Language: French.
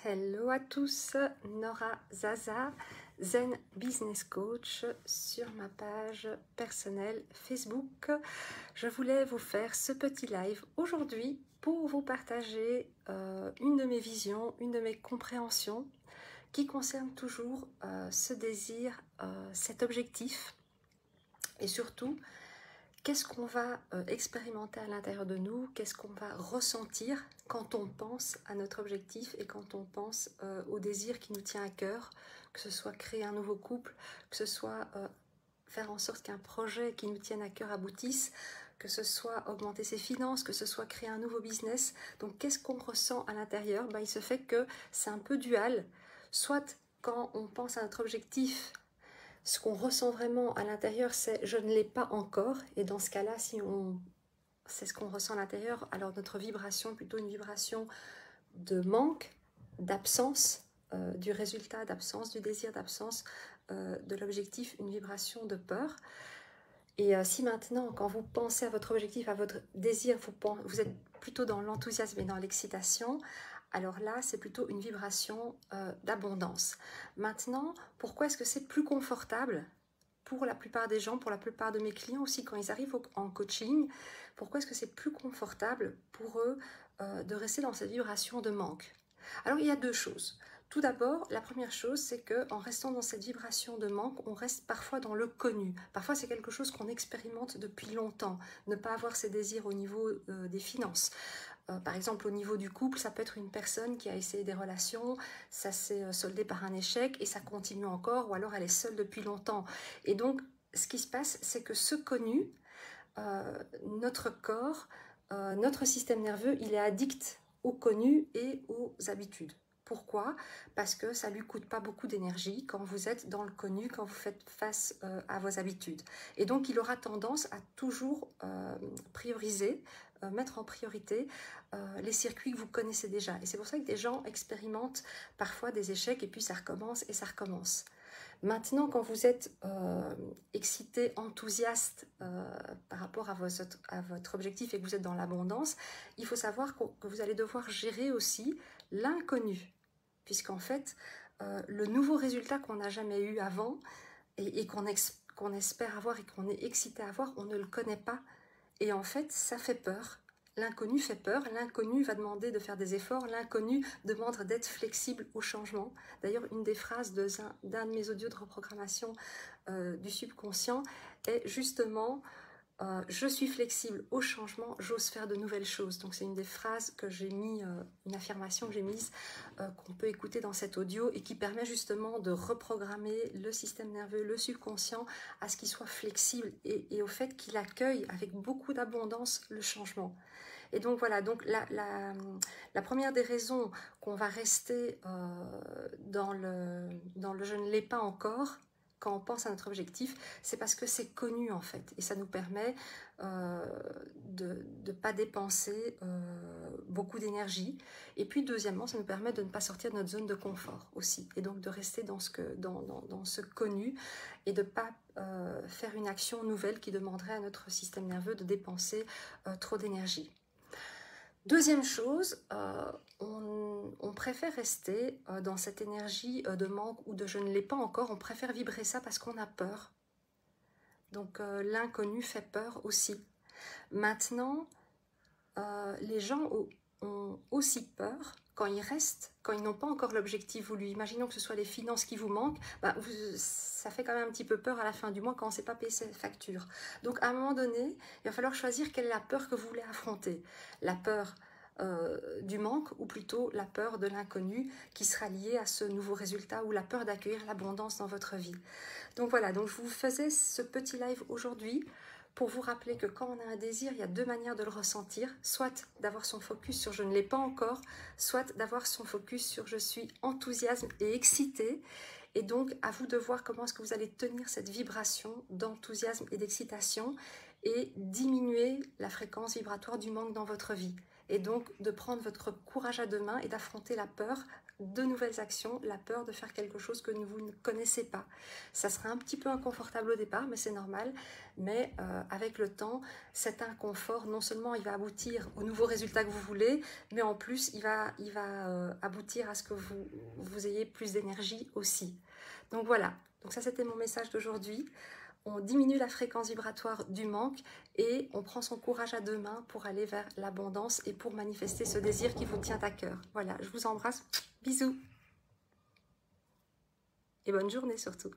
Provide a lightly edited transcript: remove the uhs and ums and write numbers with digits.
Hello à tous, Nora Zaza, Zen Business Coach sur ma page personnelle Facebook. Je voulais vous faire ce petit live aujourd'hui pour vous partager une de mes visions, une de mes compréhensions qui concerne toujours ce désir, cet objectif et surtout qu'est-ce qu'on va expérimenter à l'intérieur de nous, qu'est-ce qu'on va ressentir quand on pense à notre objectif et quand on pense au désir qui nous tient à cœur, que ce soit créer un nouveau couple, que ce soit faire en sorte qu'un projet qui nous tienne à cœur aboutisse, que ce soit augmenter ses finances, que ce soit créer un nouveau business. Donc qu'est-ce qu'on ressent à l'intérieur? Il se fait que c'est un peu dual, soit quand on pense à notre objectif, ce qu'on ressent vraiment à l'intérieur, c'est « je ne l'ai pas encore ». Et dans ce cas-là, si c'est ce qu'on ressent à l'intérieur, alors notre vibration est plutôt une vibration de manque, d'absence du résultat, d'absence du désir, d'absence de l'objectif, une vibration de peur. Et si maintenant, quand vous pensez à votre objectif, à votre désir, vous êtes plutôt dans l'enthousiasme et dans l'excitation, alors là, c'est plutôt une vibration d'abondance. Maintenant, pourquoi est-ce que c'est plus confortable pour la plupart des gens, pour la plupart de mes clients aussi, quand ils arrivent en coaching, pourquoi est-ce que c'est plus confortable pour eux de rester dans cette vibration de manque? Alors, il y a deux choses. Tout d'abord, la première chose, c'est qu'en restant dans cette vibration de manque, on reste parfois dans le connu. Parfois, c'est quelque chose qu'on expérimente depuis longtemps. Ne pas avoir ses désirs au niveau des finances. Par exemple, au niveau du couple, ça peut être une personne qui a essayé des relations, ça s'est soldé par un échec et ça continue encore, ou alors elle est seule depuis longtemps. Et donc, ce qui se passe, c'est que ce connu, notre corps, notre système nerveux, il est addict au connu et aux habitudes. Pourquoi? Parce que ça ne lui coûte pas beaucoup d'énergie quand vous êtes dans le connu, quand vous faites face à vos habitudes. Et donc, il aura tendance à toujours prioriser, mettre en priorité les circuits que vous connaissez déjà. Et c'est pour ça que des gens expérimentent parfois des échecs et puis ça recommence et ça recommence. Maintenant, quand vous êtes excité, enthousiaste par rapport à votre objectif et que vous êtes dans l'abondance, il faut savoir que vous allez devoir gérer aussi l'inconnu. Puisqu'en fait, le nouveau résultat qu'on n'a jamais eu avant et qu'on espère avoir et qu'on est excité à avoir, on ne le connaît pas. Et en fait, ça fait peur. L'inconnu fait peur, l'inconnu va demander de faire des efforts, l'inconnu demande d'être flexible au changement. D'ailleurs, une des phrases d'un de mes audios de reprogrammation du subconscient est justement je suis flexible au changement, j'ose faire de nouvelles choses. Donc c'est une des phrases que j'ai mis, une affirmation que j'ai mise, qu'on peut écouter dans cet audio et qui permet justement de reprogrammer le système nerveux, le subconscient, à ce qu'il soit flexible et au fait qu'il accueille avec beaucoup d'abondance le changement. Et donc voilà, donc la première des raisons qu'on va rester dans le je ne l'ai pas encore, quand on pense à notre objectif, c'est parce que c'est connu en fait. Et ça nous permet de ne pas dépenser beaucoup d'énergie. Et puis deuxièmement, ça nous permet de ne pas sortir de notre zone de confort aussi. Et donc de rester dans ce connu et de ne pas faire une action nouvelle qui demanderait à notre système nerveux de dépenser trop d'énergie. Deuxième chose, on préfère rester dans cette énergie de manque ou de je ne l'ai pas encore, on préfère vibrer ça parce qu'on a peur. Donc l'inconnu fait peur aussi. Maintenant, les gens ont aussi peur quand ils restent, quand ils n'ont pas encore l'objectif voulu. Imaginons que ce soit les finances qui vous manquent, ça fait quand même un petit peu peur à la fin du mois quand on ne sait pas payer ses factures. Donc à un moment donné, il va falloir choisir quelle est la peur que vous voulez affronter. La peur du manque ou plutôt la peur de l'inconnu qui sera liée à ce nouveau résultat ou la peur d'accueillir l'abondance dans votre vie. Donc voilà, donc je vous faisais ce petit live aujourd'hui pour vous rappeler que quand on a un désir, il y a deux manières de le ressentir, soit d'avoir son focus sur « je ne l'ai pas encore », soit d'avoir son focus sur « je suis enthousiasme et excité ». Et donc, à vous de voir comment est-ce que vous allez tenir cette vibration d'enthousiasme et d'excitation et diminuer la fréquence vibratoire du manque dans votre vie. et donc de prendre votre courage à deux mains et d'affronter la peur de nouvelles actions, la peur de faire quelque chose que vous ne connaissez pas. Ça sera un petit peu inconfortable au départ, mais c'est normal. Mais avec le temps, cet inconfort, non seulement il va aboutir au nouveau résultat que vous voulez, mais en plus il va aboutir à ce que vous ayez plus d'énergie aussi. Donc voilà, donc ça c'était mon message d'aujourd'hui. On diminue la fréquence vibratoire du manque et on prend son courage à deux mains pour aller vers l'abondance et pour manifester ce désir qui vous tient à cœur. Voilà, je vous embrasse, bisous et bonne journée surtout.